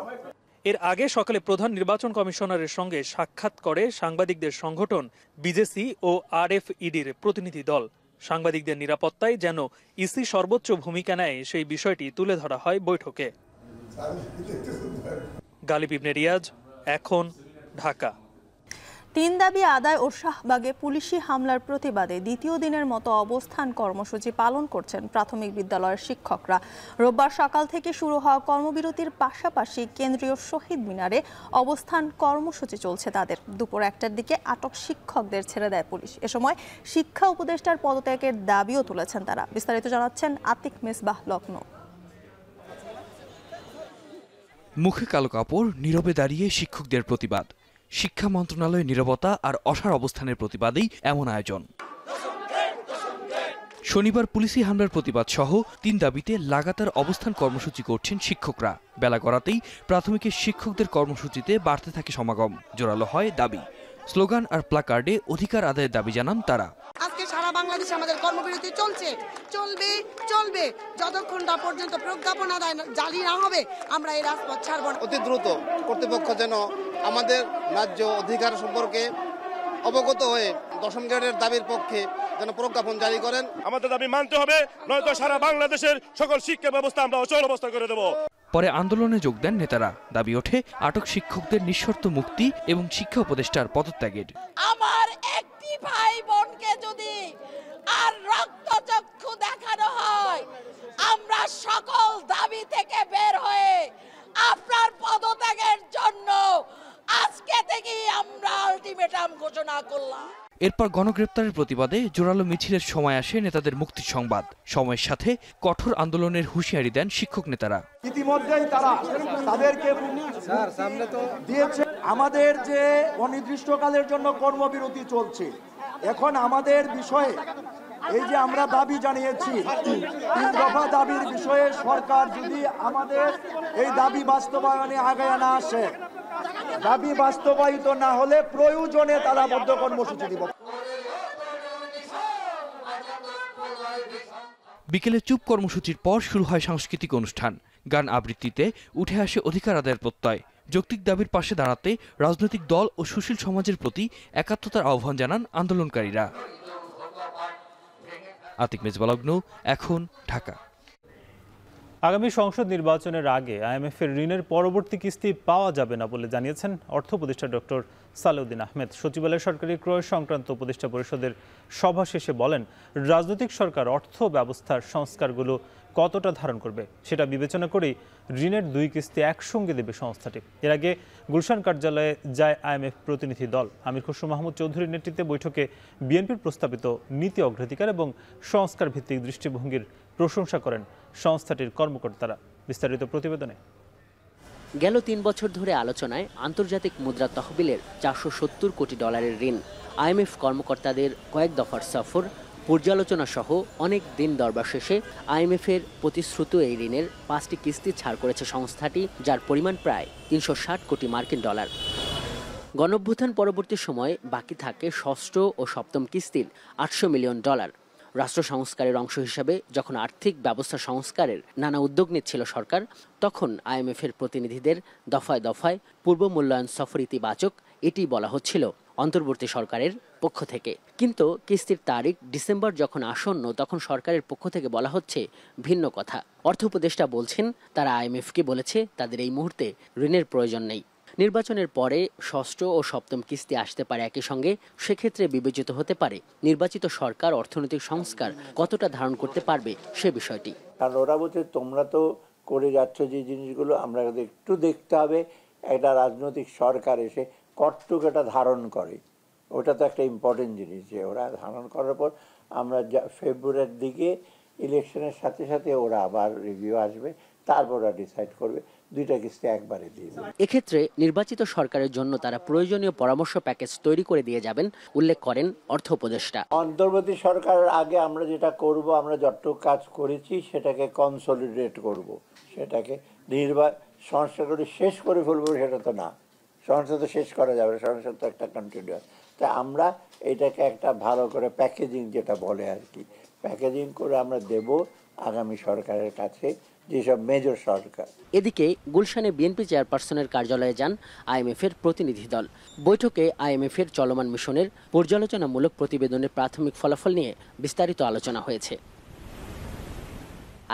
এর আগে সকালে প্রধান নির্বাচন কমিশনারের সঙ্গে সাক্ষাৎ করে সাংবাদিকদের সংগঠন বিজেসি ও আরএফইডির প্রতিনিধি দল। সাংবাদিকদের নিরাপত্তায় যেন ইসি সর্বোচ্চ ভূমিকা নেয় সেই বিষয়টি তুলে ধরা হয় বৈঠকে। গালিব ইবনে রিয়াজ, এখন, ঢাকা। 3 দাবি আদায় ও শাহবাগে পুলিশি হামলার প্রতিবাদে দ্বিতীয় দিনের মতো অবস্থান কর্মসূচি পালন করছেন প্রাথমিক বিদ্যালয়ের শিক্ষকরা। রোববার সকাল থেকে শুরু হওয়া কর্মবিরতির পাশাপাশি কেন্দ্রীয় শহীদ মিনারে অবস্থান কর্মসূচি চলছে তাদের। দুপুর 1টার দিকে আটক শিক্ষকদের ছেড়ে দেয় পুলিশ। এ সময় শিক্ষা উপদেষ্টার পদত্যাগের দাবিও তুলেছেন তারা। বিস্তারিত জানাচ্ছেন আতিক মেসবাহ লখনৌ। মুখে কালো কাপড়, নীরবে দাঁড়িয়ে শিক্ষকদের প্রতিবাদ। শিক্ষা মন্ত্রণালয়ের নীরবতা আর অসাড় অবস্থানের প্রতিবাদেই এমন আয়োজন। শনিবার পুলিশি হামলার প্রতিবাদ সহ 3 দাবিতে লাগাতার অবস্থান কর্মসূচি করছেন শিক্ষকরা। বেলা গড়াতেই প্রাথমিকের শিক্ষকদের কর্মসূচিতে বাড়তে থাকে সমাগম। জোরালো হয় দাবি, স্লোগান আর প্লাকার্ডে অধিকার আদায়ের দাবি জানান তারা। আজকে সারা বাংলাদেশে আমাদের কর্মবিরতি চলছে, চলবে যতক্ষণ না পর্যন্ত প্রজ্ঞাপন আদায় জারি না হবে আমরা এই রাজপথ ছাড়ব না। অতি দ্রুত কর্তৃপক্ষ যেন আমাদের ন্যায্য অধিকার সম্পর্কে অবগত হয়ে 10ম গ্রেডের দাবির পক্ষে যেন প্রজ্ঞাপন জারি করেন। আমাদের দাবি মানতে হবে, নয়তো সারা বাংলাদেশের সকল শিক্ষা ব্যবস্থা আমরা অচল অবস্থা করে দেব। পরে আন্দোলনে যোগ দেন নেতারা। দাবি ওঠে আটক শিক্ষকদের নিঃশর্ত মুক্তি এবং শিক্ষা উপদেষ্টার পদত্যাগের। আমার একটি ভাই বোনকে যদি আর রক্তচক্ষু দেখানো হয়, আমরা সকল দাবি থেকে বের হয়ে আপনার পদত্যাগের জন্য আজকে থেকেই আমরা আলটিমেটাম ঘোষণা করলাম। এরপর গণগ্রেপ্তারের প্রতিবাদে জোরালো মিছিলের সময় আসে নেতাদের মুক্তির সংবাদ। সময়ের সাথে কঠোর আন্দোলনের হুঁশিয়ারি দেন শিক্ষক নেতারা। ইতিমধ্যেই তারা তাদেরকে দিয়েছে। আমাদের যে অনির্দিষ্টকালের জন্য কর্মবিরতি চলছে, এখন আমাদের বিষয়ে এই যে আমরা দাবি জানিয়েছি 3 দফা দাবির বিষয়ে সরকার যদি আমাদের এই দাবি বাস্তবায়নে আগায় না আসে, দাবি বাস্তবায়িত না হলে প্রয়োজনে তারা বদ্ধ কর্মসূচি দিব। বিকেলে চুপ কর্মসূচির পর শুরু হয় সাংস্কৃতিক অনুষ্ঠান। গান আবৃত্তিতে উঠে আসে অধিকার আদায়ের প্রত্যয়। যৌক্তিক দাবির পাশে দাঁড়াতে রাজনৈতিক দল ও সুশীল সমাজের প্রতি একাত্মতার আহ্বান জানান আন্দোলনকারীরা। আতিক মেজবাহ লখনৌ, এখন, ঢাকা। আগামী সংসদ নির্বাচনের আগে আইএমএফের ঋণের পরবর্তী কিস্তি পাওয়া যাবে না বলে জানিয়েছেন অর্থ উপদেষ্টা ডক্টর সালেউদ্দিন আহমেদ। সচিবালয় সরকারি ক্রয় সংক্রান্ত উপদেষ্টা পরিষদের সভা শেষে বলেন, রাজনৈতিক সরকার অর্থ ব্যবস্থার সংস্কারগুলো কতটা ধারণ করবে সেটা বিবেচনা করেই ঋণের 2 কিস্তি একসঙ্গে দেবে সংস্থাটি। এর আগে গুলশান কার্যালয়ে যায় আইএমএফ প্রতিনিধি দল। আমির খসরু মাহমুদ চৌধুরীর নেতৃত্বে বৈঠকে বিএনপির প্রস্তাবিত নীতি অগ্রাধিকার এবং সংস্কার ভিত্তিক দৃষ্টিভঙ্গির প্রশংসা করেন সংস্থাটির কর্মকর্তারা। বিস্তারিত প্রতিবেদনে। গেল 3 বছর ধরে আলোচনায় আন্তর্জাতিক মুদ্রা তহবিলের 470 কোটি ডলারের ঋণ, আইএমএফ কর্মকর্তাদের কয়েক দফার সফর, পর্যালোচনা সহ অনেক দিন দরবার শেষে আইএমএফের প্রতিশ্রুত এই ঋণের 5টি কিস্তি ছাড় করেছে সংস্থাটি, যার পরিমাণ প্রায় 360 কোটি মার্কিন ডলার। গণঅভ্যুত্থান পরবর্তী সময়ে বাকি থাকে ষষ্ঠ ও সপ্তম কিস্তির 800 মিলিয়ন ডলার। রাষ্ট্র সংস্কারের অংশ হিসাবে যখন আর্থিক ব্যবস্থা সংস্কারের নানা উদ্যোগ নিচ্ছিল সরকার, তখন আইএমএফের প্রতিনিধিদের দফায় দফায় পূর্ব মূল্যায়ন সফর ইতিবাচক এটি বলা হচ্ছিল অন্তর্বর্তী সরকারের পক্ষ থেকে। কিন্তু কিস্তির তারিখ ডিসেম্বর যখন আসন্ন, তখন সরকারের পক্ষ থেকে বলা হচ্ছে ভিন্ন কথা। অর্থ উপদেষ্টা বলছেন, তারা আইএমএফকে বলেছে তাদের এই মুহূর্তে ঋণের প্রয়োজন নেই। নির্বাচনের পরে ষষ্ঠ ও সপ্তম কিস্তি আসতে পারে একই সঙ্গে। সেক্ষেত্রে বিবেচিত হতে পারে নির্বাচিত সরকার অর্থনৈতিক সংস্কার কতটা ধারণ করতে পারবে সে বিষয়টি। কারণ ওরা বলছে তোমরা তো করে যাচ্ছ যে জিনিসগুলো, আমরা একটু দেখতে হবে একটা রাজনৈতিক সরকার এসে কতটুকু এটা ধারণ করে। ওটা তো একটা ইম্পর্টেন্ট জিনিস, যে ওরা ধারণ করার পর আমরা ফেব্রুয়ারির দিকে ইলেকশনের সাথে সাথে ওরা আবার রিভিউ আসবে, তারপর ওরা ডিসাইড করবে 2টা কিস্তি একবারে দিয়ে দেবে। এক্ষেত্রে নির্বাচিত সরকারের জন্য তারা প্রয়োজনীয় পরামর্শ প্যাকেজ তৈরি করে দিয়ে যাবেন উল্লেখ করেন অর্থ উপদেষ্টা। অন্তর্বর্তী সরকারের আগে আমরা যেটা করব, আমরা যতটুকু কাজ করেছি সেটাকে কনসলিডেট করব, সেটাকে সংস্কার করে শেষ করে ফেলবো সেটা তো না। সংস্কার তো শেষ করা যাবে না, সংস্কার তো একটা কন্টিনিউয়াস। তাই আমরা এটাকে একটা ভালো করে প্যাকেজিং যেটা বলে আর কি, প্যাকেজিং করে আমরা দেব আগামী সরকারের কাছে, যেসব মেজর সরকার। এদিকে গুলশানে বিএনপি চেয়ারপারসনের কার্যালয়ে যান আইএমএফের প্রতিনিধি দল। বৈঠকে আইএমএফের চলমান মিশনের পর্যালোচনামূলক প্রতিবেদনের প্রাথমিক ফলাফল নিয়ে বিস্তারিত আলোচনা হয়েছে।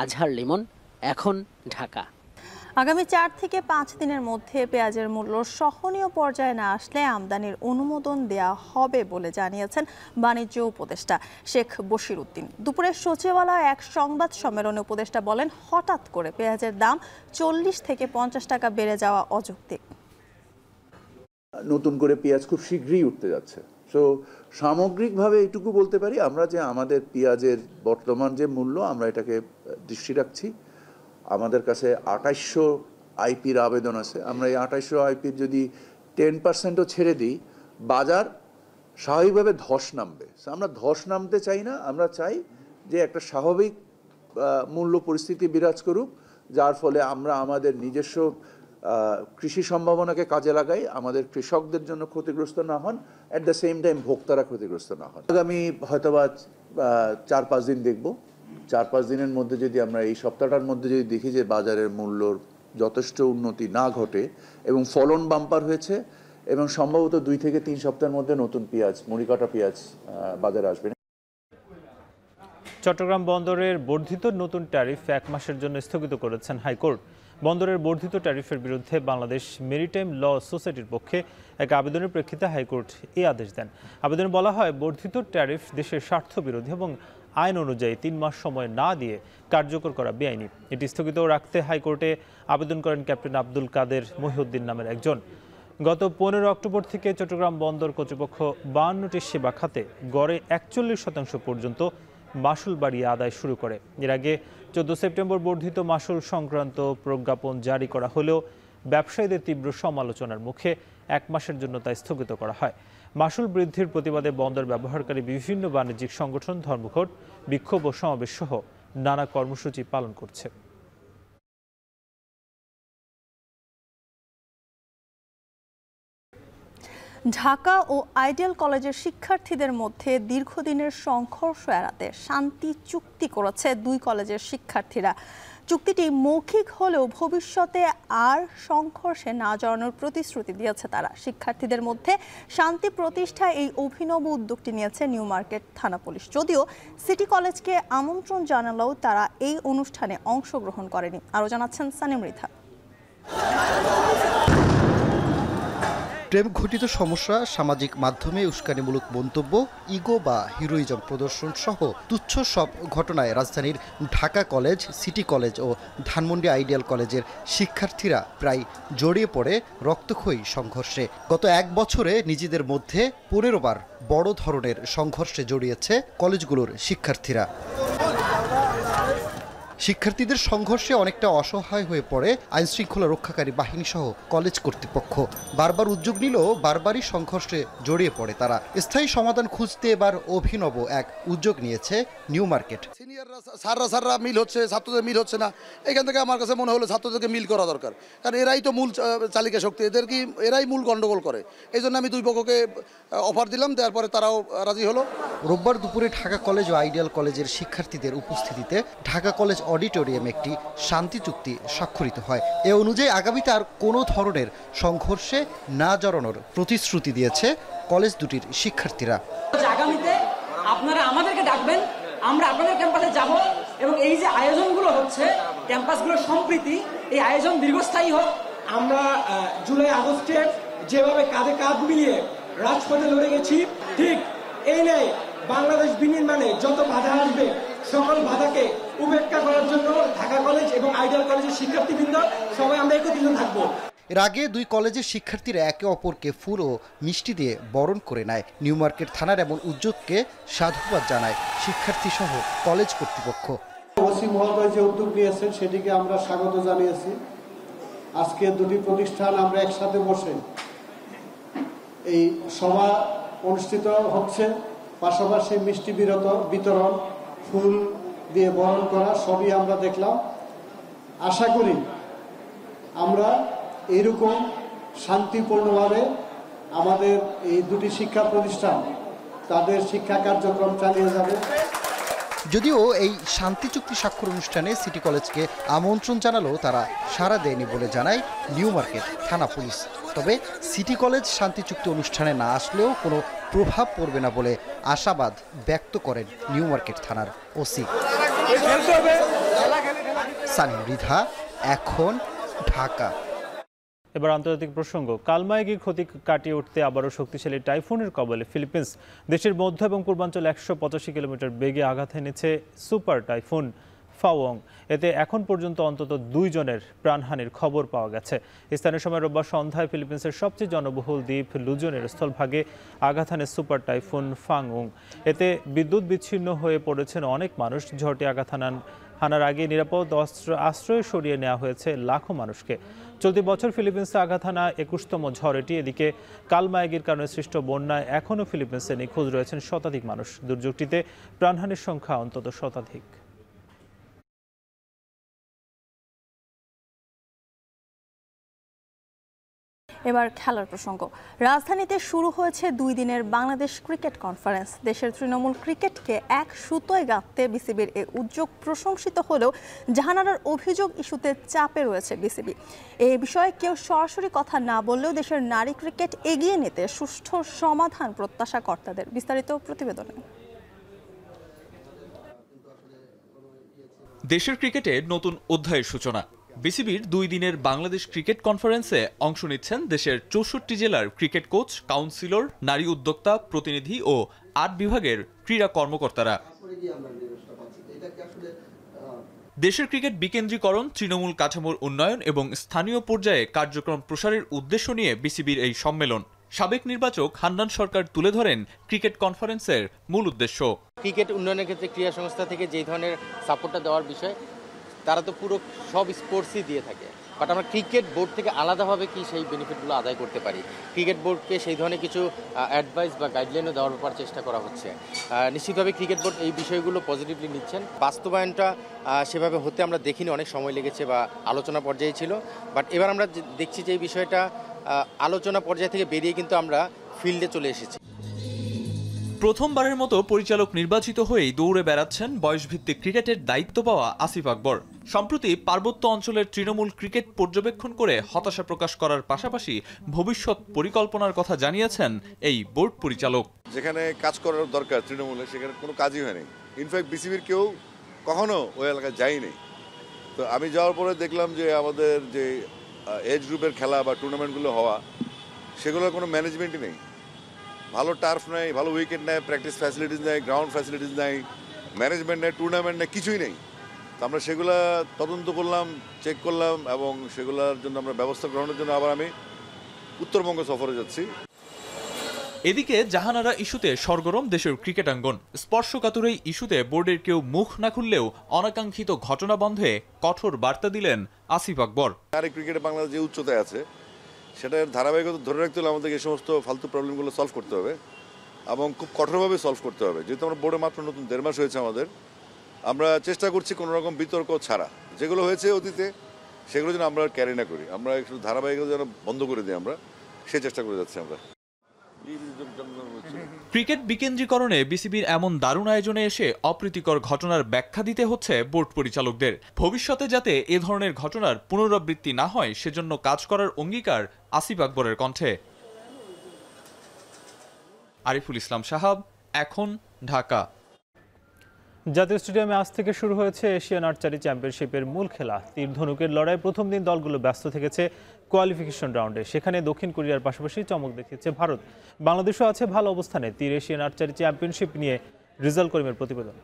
আজহার লিমন, এখন, ঢাকা। আগামী 4 থেকে 5 দিনের মধ্যে পেঁয়াজের মূল্য সহনীয় পর্যায়ে না আসলে আমদানির অনুমোদন দেয়া হবে বলে জানিয়েছেন বাণিজ্য উপদেষ্টা শেখ বশির উদ্দিন। দুপুরে সচিবালয়ে এক সংবাদ সম্মেলনে উপদেষ্টা বলেন, হঠাৎ করে পেঁয়াজের দাম 40 থেকে 50 টাকা বেড়ে যাওয়া অযৌক্তিক। নতুন করে পেঁয়াজ খুব শীঘ্রই উঠতে যাচ্ছে। সো সামগ্রিকভাবে এইটুকু বলতে পারি আমরা যে আমাদের পেঁয়াজের বর্তমান যে মূল্য, আমরা এটাকে দৃষ্টি রাখছি। আমাদের কাছে 2800 আইপির আবেদন আছে। আমরা এই 2800 আইপির যদি 10%ও ছেড়ে দিই, বাজার স্বাভাবিকভাবে ধস নামবে। আমরা ধস নামতে চাই না, আমরা চাই যে একটা স্বাভাবিক মূল্য পরিস্থিতি বিরাজ করুক, যার ফলে আমরা আমাদের নিজস্ব কৃষি সম্ভাবনাকে কাজে লাগাই, আমাদের কৃষকদের জন্য ক্ষতিগ্রস্ত না হন, অ্যাট দ্য সেম টাইম ভোক্তারা ক্ষতিগ্রস্ত না হন। আগামী হয়তোবা 4-5 দিন দেখব। 4-5 দিনের মধ্যে যদি আমরা এই সপ্তাহটার মধ্যে যদি দেখি যে বাজারের মূল্যর যথেষ্ট উন্নতি না ঘটে এবং ফলন বাম্পার হয়েছে, এবং সম্ভবত 2 থেকে 3 সপ্তাহের মধ্যে নতুন পেঁয়াজ, মুড়ি কাটা পেঁয়াজ বাজারে আসবে। চট্টগ্রাম বন্দরের বর্ধিত নতুন ট্যারিফ 1 মাসের জন্য স্থগিত করেছেন হাইকোর্ট। বন্দরের বর্ধিত ট্যারিফের বিরুদ্ধে বাংলাদেশ মেরিটাইম ল সোসাইটির পক্ষে এক আবেদনের প্রেক্ষিতে হাইকোর্ট এই আদেশ দেন। আবেদনে বলা হয়, বর্ধিত ট্যারিফ দেশের স্বার্থ বিরোধী এবং আইন অনুযায়ী 3 মাস সময় না দিয়ে কার্যকর করা বেআইনি। এটি স্থগিত রাখতে হাইকোর্টে আবেদন করেন ক্যাপ্টেন আব্দুল কাদের মহিউদ্দিন নামের একজন। গত 15 অক্টোবর থেকে চট্টগ্রাম বন্দর কর্তৃপক্ষ 52টি সেবা খাতে গড়ে 41% পর্যন্ত মাসুল বাড়িয়ে আদায় শুরু করে। এর আগে 14 সেপ্টেম্বর বর্ধিত মাসুল সংক্রান্ত প্রজ্ঞাপন জারি করা হলেও ব্যবসায়ীদের তীব্র সমালোচনার মুখে 1 মাসের জন্য তা স্থগিত করা হয়। মাসুল বৃদ্ধির প্রতিবাদে বন্দর ব্যবহারকারী বিভিন্ন বাণিজ্যিক সংগঠন ধর্মঘট, বিক্ষোভ ও সমাবেশ সহ নানা কর্মসূচি পালন করছে। ঢাকা ও আইডিয়াল কলেজের শিক্ষার্থীদের মধ্যে দীর্ঘদিনের সংঘর্ষ এড়াতে শান্তি চুক্তি করেছে 2 কলেজের শিক্ষার্থীরা। চুক্তিটি মৌখিক হলেও ভবিষ্যতে আর সংঘর্ষে না জড়ানোর প্রতিশ্রুতি দিয়েছে তারা। শিক্ষার্থীদের মধ্যে শান্তি প্রতিষ্ঠায় এই অভিনব উদ্যোগটি নিয়েছে নিউ মার্কেট থানা পুলিশ। যদিও সিটি কলেজকে আমন্ত্রণ জানালেও তারা এই অনুষ্ঠানে অংশগ্রহণ করেনি। আরও জানাচ্ছেন সানিম রিধা। প্রেম ঘটিত সমস্যা, সামাজিক মাধ্যমে উস্কানিমূলক মন্তব্য, ইগো বা হিরোইজম প্রদর্শন সহ তুচ্ছ সব ঘটনায় রাজধানীর ঢাকা কলেজ, সিটি কলেজ ও ধানমন্ডি আইডিয়াল কলেজের শিক্ষার্থীরা প্রায় জড়িয়ে পড়ে রক্তক্ষয়ী সংঘর্ষে। গত এক বছরে নিজেদের মধ্যে 15 বার বড় ধরনের সংঘর্ষে জড়িয়েছে কলেজগুলোর শিক্ষার্থীরা। শিক্ষার্থীদের সংঘর্ষে অনেকটা অসহায় হয়ে পড়ে আইনশৃঙ্খলা রক্ষাকারী বাহিনী সহ কলেজ কর্তৃপক্ষ। বারবার উদ্যোগ নিলেও বারবারই সংঘর্ষে জড়িয়ে পড়ে তারা। স্থায়ী সমাধান খুঁজতে এবার অভিনব এক উদ্যোগ নিয়েছে নিউ মার্কেট। স্যাররা মিল হচ্ছে, ছাত্রদের মিল হচ্ছে না। এখান থেকে আমার কাছে মনে হলো ছাত্রদেরকে মিল করা দরকার, কারণ এরাই তো মূল চালিকা শক্তি, এরাই মূল গন্ডগোল করে। এই জন্য আমি দুই পক্ষকে অফার দিলাম, দেওয়ার পরে তারাও রাজি হলো। রোববার দুপুরে ঢাকা কলেজ ও আইডিয়াল কলেজের শিক্ষার্থীদের উপস্থিতিতে ঢাকা কলেজ অডিটোরিয়ামে একটি শান্তি চুক্তি স্বাক্ষরিত হয়। এ অনুযায়ী আগামীতে আর কোনো ধরনের সংঘর্ষে না জড়ানোর প্রতিশ্রুতি দিয়েছে কলেজ দুটির শিক্ষার্থীরা। আগামীতে আপনারা আমাদেরকে ডাকবেন, আমরা আপনাদের ক্যাম্পাসে যাব এবং এই যে আয়োজনগুলো হচ্ছে ক্যাম্পাসগুলোর সম্প্রীতি, এই আয়োজন দীর্ঘস্থায়ী হোক। আমরা জুলাই আগস্টে যেভাবে কাঁধে কাঁধ মিলিয়ে রাজপথে লড়ে গেছি, ঠিক এই নেই বাংলাদেশ বিনির্মাণে যত বাধা আসবে সকল বাধাকে উপেক্ষা করার জন্য ঢাকা কলেজ এবং আইডিয়াল কলেজের শিক্ষার্থীবৃন্দ সবাই আমরা একত্রিত থাকবো। এর আগে দুই কলেজের শিক্ষার্থীরা একে অপরকে ফুল ও মিষ্টি দিয়ে বরণ করে নেয়। নিউ মার্কেট থানার এমন উদ্যোগকে সাধুবাদ জানায় শিক্ষার্থী সহ কলেজ কর্তৃপক্ষ। ওসি মহোদয় যে উদ্যোগ নিয়েছেন সেটিকে আমরা স্বাগত জানিয়েছি। আজকে দুটি প্রতিষ্ঠান আমরা একসাথে বসে এই সভা অনুষ্ঠিত হচ্ছে, পাশাপাশি মিষ্টি বিতরণ, ফুল দিয়ে বরণ করা সবই আমরা দেখলাম। আশা করি আমরা এইরকম শান্তিপূর্ণভাবে আমাদের এই দুটি শিক্ষা প্রতিষ্ঠান তাদের শিক্ষা কার্যক্রম চালিয়ে যাবে। যদিও এই শান্তি চুক্তি স্বাক্ষর অনুষ্ঠানে সিটি কলেজকে আমন্ত্রণ জানালেও তারা সাড়া দেয়নি বলে জানায় নিউ মার্কেট থানা পুলিশ। তবে সিটি কলেজ শান্তি চুক্তি অনুষ্ঠানে না আসলেও কোনো প্রভাব পড়বে না বলে আশাবাদ ব্যক্ত করেন নিউ মার্কেট থানার ওসি। সানিম রিধা, এখন, ঢাকা। এবার আন্তর্জাতিক প্রসঙ্গ। কালমায়গির ক্ষতি কাটিয়ে উঠতে আবারও শক্তিশালী টাইফুনের কবলে ফিলিপিন্স। দেশের মধ্য এবং পূর্বাঞ্চল 185 কিলোমিটার বেগে আঘাত এনেছে সুপার টাইফুন ফাওয়ং। এতে এখন পর্যন্ত অন্তত 2 জনের প্রাণহানির খবর পাওয়া গেছে। স্থানীয় সময় রোববার সন্ধ্যায় ফিলিপিন্সের সবচেয়ে জনবহুল দ্বীপ লুজনের স্থলভাগে আঘাত হানে সুপার টাইফুন ফাংউং। এতে বিদ্যুৎ বিচ্ছিন্ন হয়ে পড়েছেন অনেক মানুষ। ঝড়টি আঘাত হানার আগে নিরাপদ আশ্রয়ে সরিয়ে নেওয়া হয়েছে লাখো মানুষকে। চলতি বছর ফিলিপিন্সে আঘাত হানা 21তম ঝড় এটি। এদিকে কালমায়গির কারণে সৃষ্ট বন্যায় এখনও ফিলিপিন্সে নিখোঁজ রয়েছেন শতাধিক মানুষ। দুর্যোগটিতে প্রাণহানির সংখ্যা অন্তত শতাধিক। এবার খেলার প্রসঙ্গ। রাজধানীতে শুরু হয়েছে 2 দিনের বাংলাদেশ ক্রিকেট কনফারেন্স। দেশের তৃণমূল ক্রিকেটকে এক সুতোয় গাঁথতে বিসিবির এই উদ্যোগ প্রশংসিত হলেও জাহানারার অভিযোগ ইস্যুতে চাপে রয়েছে বিসিবি। এই বিষয়ে কেউ সরাসরি কথা না বললেও দেশের নারী ক্রিকেট এগিয়ে নিতে সুষ্ঠু সমাধান প্রত্যাশা কর্তাদের। বিস্তারিত প্রতিবেদনে। দেশের ক্রিকেটে নতুন অধ্যায়ের সূচনা। বিসিবির 2 দিনের বাংলাদেশ ক্রিকেট কনফারেন্সে অংশ নিচ্ছেন দেশের 64 জেলার ক্রিকেট কোচ, কাউন্সিলর, নারী উদ্যোক্তা, প্রতিনিধি ও 8 বিভাগের ক্রীড়া কর্মকর্তারা। দেশের ক্রিকেট বিকেন্দ্রীকরণ, তৃণমূল কাঠামোর উন্নয়ন এবং স্থানীয় পর্যায়ে কার্যক্রম প্রসারের উদ্দেশ্য নিয়ে বিসিবির এই সম্মেলন। সাবেক নির্বাচক হান্নান সরকার তুলে ধরেন ক্রিকেট কনফারেন্সের মূল উদ্দেশ্য। ক্রিকেট উন্নয়নের ক্ষেত্রে ক্রীড়া সংস্থা থেকে যেই ধরনের সাপোর্টটা দেওয়ার বিষয়, তারা তো পুরো সব স্পোর্টসই দিয়ে থাকে, বাট আমরা ক্রিকেট বোর্ড থেকে আলাদাভাবে কি সেই বেনিফিটগুলো আদায় করতে পারি, ক্রিকেট বোর্ডকে সেই ধরনের কিছু অ্যাডভাইস বা গাইডলাইনও দেওয়ার ব্যাপার চেষ্টা করা হচ্ছে। নিশ্চিতভাবে ক্রিকেট বোর্ড এই বিষয়গুলো পজিটিভলি নিচ্ছেন। বাস্তবায়নটা সেভাবে হতে আমরা দেখিনি, অনেক সময় লেগেছে বা আলোচনা পর্যায়ে ছিল, বাট এবার আমরা দেখছি যে এই বিষয়টা আলোচনা পর্যায় থেকে বেরিয়ে কিন্তু আমরা ফিল্ডে চলে এসেছি। প্রথমবারের মতো পরিচালক নির্বাচিত হয়েই দৌড়ে বেড়াচ্ছেন বয়সভিত্তিক ক্রিকেটের দায়িত্ব পাওয়া আসিফ আকবর। সম্প্রতি পার্বত্য অঞ্চলের তৃণমূল ক্রিকেট পর্যবেক্ষণ করে হতাশা প্রকাশ করার পাশাপাশি ভবিষ্যৎ পরিকল্পনার কথা জানিয়েছেন এই বোর্ড পরিচালক। যেখানে কাজ করার দরকার তৃণমূলে সেখানে কোনো কাজই হয়নি। ইনফ্যাক্ট বিসিবির কেউ কখনো ওই এলাকায় যায়নি। তো আমি যাওয়ার পরে দেখলাম যে আমাদের যে এজ গ্রুপের খেলা বা টুর্নামেন্টগুলো হওয়া সেগুলোর কোনো ম্যানেজমেন্টই নেই। ভালো টার্ফ নেই, ভালো উইকেট নেই, প্র্যাকটিস ফ্যাসিলিটিস নেই, গ্রাউন্ড ফ্যাসিলিটিস নেই, ম্যানেজমেন্ট নেই, টুর্নামেন্ট নেই, কিছুই নেই। তো আমরা সেগুলা তদন্ত করলাম, চেক করলাম এবং সেগুলোর জন্য আমরা ব্যবস্থা গ্রহণের জন্য আবার আমি উত্তরবঙ্গ সফরে যাচ্ছি। এদিকে জাহানারা ইস্যুতে সরগরম দেশের ক্রিকেটাঙ্গন। স্পর্শকাতর এই ইস্যুতে বোর্ডের কেউ মুখ না খুললেও অনাকাঙ্ক্ষিত ঘটনা বন্ধে কঠোর বার্তা দিলেন আসিফ আকবর। আর ক্রিকেটে বাংলাদেশ যে উচ্চতায় আছে সেটার ধারাবাহিকতা ধরে রাখতে হলে আমাদেরকে এই সমস্ত ফালতু প্রবলেমগুলো সলভ করতে হবে এবং খুব কঠোরভাবে সলভ করতে হবে। যেহেতু আমরা বোর্ডে মাত্র নতুন 1.5 মাস হয়েছে আমাদের, আমরা চেষ্টা করছি কোনো রকম বিতর্ক ছাড়া যেগুলো হয়েছে অতীতে সেগুলো যেন আমরা ক্যারি না করি, আমরা একটু ধারাবাহিকতা যেন বন্ধ করে দিই, আমরা সেই চেষ্টা করে যাচ্ছি। আমরা ক্রিকেট বিকেন্দ্রীকরণে বিসিবির এমন দারুণ আয়োজনে এসে অপ্রীতিকর ঘটনার ব্যাখ্যা দিতে হচ্ছে বোর্ড পরিচালকদের। ভবিষ্যতে যাতে এ ধরনের ঘটনার পুনরাবৃত্তি না হয় সেজন্য কাজ করার অঙ্গীকার আসিফ আকবরের কণ্ঠে। আরিফুল ইসলাম সাহাব, এখন, ঢাকা। জাতীয় স্টেডিয়ামে আজ থেকে শুরু হয়েছে এশিয়ান আর্চারি চ্যাম্পিয়নশিপের মূল খেলা। তীর ধনুকের লড়াই প্রথম দিন দলগুলো ব্যস্ত থেকেছে কোয়ালিফিকেশন রাউন্ডে। সেখানে দক্ষিণ কোরিয়ার পাশাপাশি চমক দেখিয়েছে ভারত। বাংলাদেশও আছে ভালো অবস্থানে। তীর এশিয়ান আর্চারি চ্যাম্পিয়নশিপ নিয়ে রিজাল করিমের প্রতিবেদন।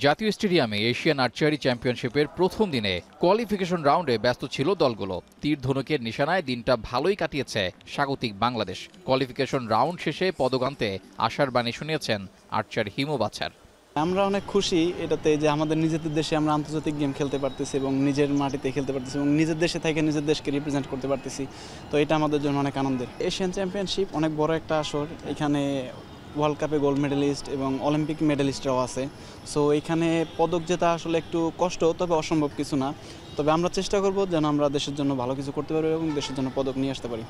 জাতীয় স্টেডিয়ামে এশিয়ান আর্চারি চ্যাম্পিয়নশিপের প্রথম দিনে কোয়ালিফিকেশন রাউন্ডে ব্যস্ত ছিল দলগুলো। তীর ধনুকের নিশানায় দিনটা ভালোই কাটিয়েছে স্বাগতিক বাংলাদেশ। কোয়ালিফিকেশন রাউন্ড শেষে পদক আনতে আশার বাণী শুনিয়েছেন আর্চার হিমু বাছার। আমরা অনেক খুশি এটাতে যে আমাদের নিজেদের দেশে আমরা আন্তর্জাতিক গেম খেলতে পারতেছি এবং নিজের মাটিতে খেলতে পারতেছি এবং নিজের দেশে থেকে নিজের দেশকে রিপ্রেজেন্ট করতে পারতেছি। তো এটা আমাদের জন্য অনেক আনন্দের। এশিয়ান চ্যাম্পিয়নশিপ অনেক বড় একটা আসর। এখানে ওয়ার্ল্ড কাপে গোল্ড মেডেলিস্ট এবং অলিম্পিক মেডেলিস্টরাও আছে। সো এখানে পদক জেতা আসলে একটু কষ্ট, তবে অসম্ভব কিছু না। তবে আমরা চেষ্টা করব যেন আমরা দেশের জন্য ভালো কিছু করতে পারি এবং দেশের জন্য পদক নিয়ে আসতে পারি।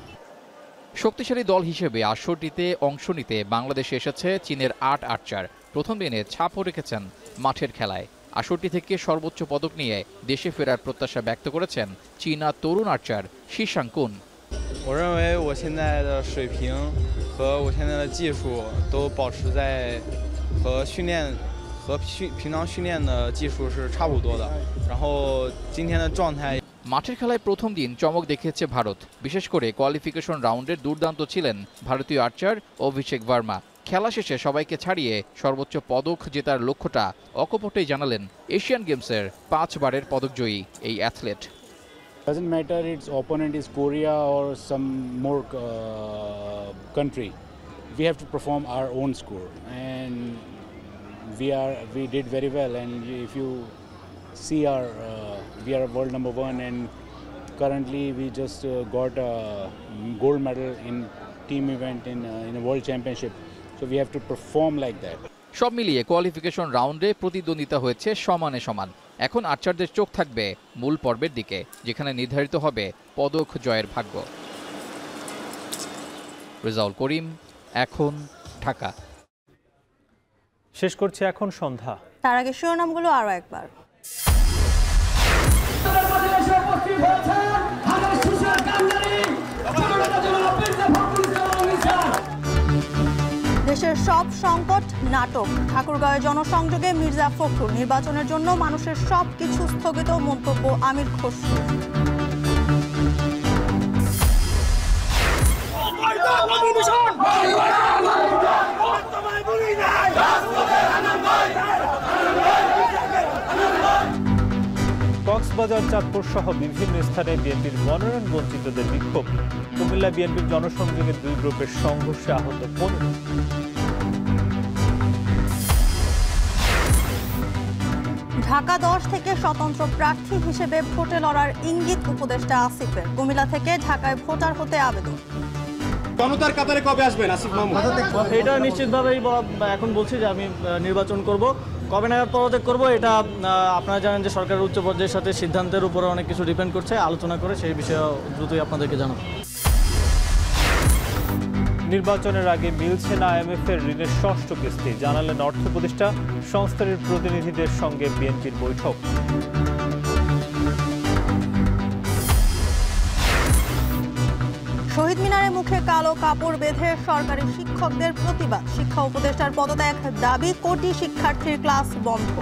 শক্তিশালী দল হিসেবে আসরটিতে অংশ নিতে বাংলাদেশে এসেছে চীনের 8 আর্চার। প্রথম দিনে ছাপও রেখেছেন মাঠের খেলায়। আসরটি থেকে সর্বোচ্চ পদক নিয়ে দেশে ফেরার প্রত্যাশা ব্যক্ত করেছেন চীনা তরুণ আর্চার শিশাং কুন। 我认为我现在的水平和我现在的技术都保持在平常训练的技术是差不多的，然后今天的状态。মাঠের খেলায় প্রথম দিন চমক দেখিয়েছে ভারত। বিশেষ করে কোয়ালিফিকেশন রাউন্ডের দুর্দান্ত ছিলেন ভারতীয় আর্চার অভিষেক ভার্মা। খেলা শেষে সবাইকে ছাড়িয়ে সর্বোচ্চ পদক জেতার লক্ষ্যটা অকপটেই জানালেন এশিয়ান গেমসের 5 বারের পদকজয়ী এই athlete. Doesn't matter its opponent is Korea or some more country. We have to perform our own score, and we did very well. And if you see we are world number 1, and currently we just got a gold medal in team event in a world championship. So we have to perform like that. সব মিলিয়ে qualification রাউন্ডে প্রতিদ্বন্দ্বিতা হয়েছে সমানে সমান। এখন আর্চারদের চোখ থাকবে মূল পর্বের দিকে, যেখানে নির্ধারিত হবে পদক জয়ের ভাগ্য। রেজাউল করিম, এখন, ঢাকা। শেষ করছি এখন সন্ধ্যা। তার আগে শিরোনামগুলো আরো একবার। দেশের সব সংকট নাটক। ঠাকুরগাঁওয়ে জনসংযোগে মির্জা ফখরুল। নির্বাচনের জন্য মানুষের সবকিছু স্থগিত, মন্তব্য আমির খসরু। কক্সবাজার, চাঁদপুর সহ বিভিন্ন স্থানে বিএনপির মনোনয়ন বঞ্চিতদের বিক্ষোভ। কুমিল্লা বিএনপির জনসংযোগে 2 গ্রুপের সংঘর্ষে আহত 15। ঢাকা 10 থেকে স্বতন্ত্র প্রার্থী হিসেবে ভোটে লড়ার ইঙ্গিত উপদেষ্টা আসিফের। কুমিল্লা থেকে ঢাকায় ভোটার হতে আবেদন। জনতার কাতারে কবে আসবেন আসিফ মাহমুদ? এটা নিশ্চিতভাবেই এখন বলছি যে আমি নির্বাচন করব। কবে নাগাদ পদত্যাগ করব এটা আপনারা জানেন যে সরকারের উচ্চ পর্যায়ের সাথে সিদ্ধান্তের উপরে অনেক কিছু ডিপেন্ড করছে। আলোচনা করে সেই বিষয়ে দ্রুতই আপনাদেরকে জানাবো। নির্বাচনের আগে মিলছে না IMF-এর ঋণের ষষ্ঠ কিস্তি, জানালেন অর্থ উপদেষ্টা। সংস্থার প্রতিনিধিদের সঙ্গে বিএনপির বৈঠক। শহীদ মিনারে মুখে কালো কাপড় বেঁধে সরকারি শিক্ষকদের প্রতিবাদ, শিক্ষা উপদেষ্টার পদত্যাগ দাবি, কোটি শিক্ষার্থীর ক্লাস বন্ধ।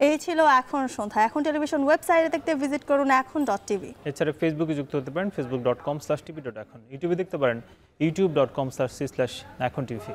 এই ছিল এখন সন্ধ্যা। এখন টেলিভিশন ওয়েবসাইটে দেখতে ভিজিট করুন এখন.tv। এছাড়া ফেসবুকে যুক্ত হতে পারেন facebook.com/tv.এখন। ইউটিউবে দেখতে পারেন youtube.com/echontv।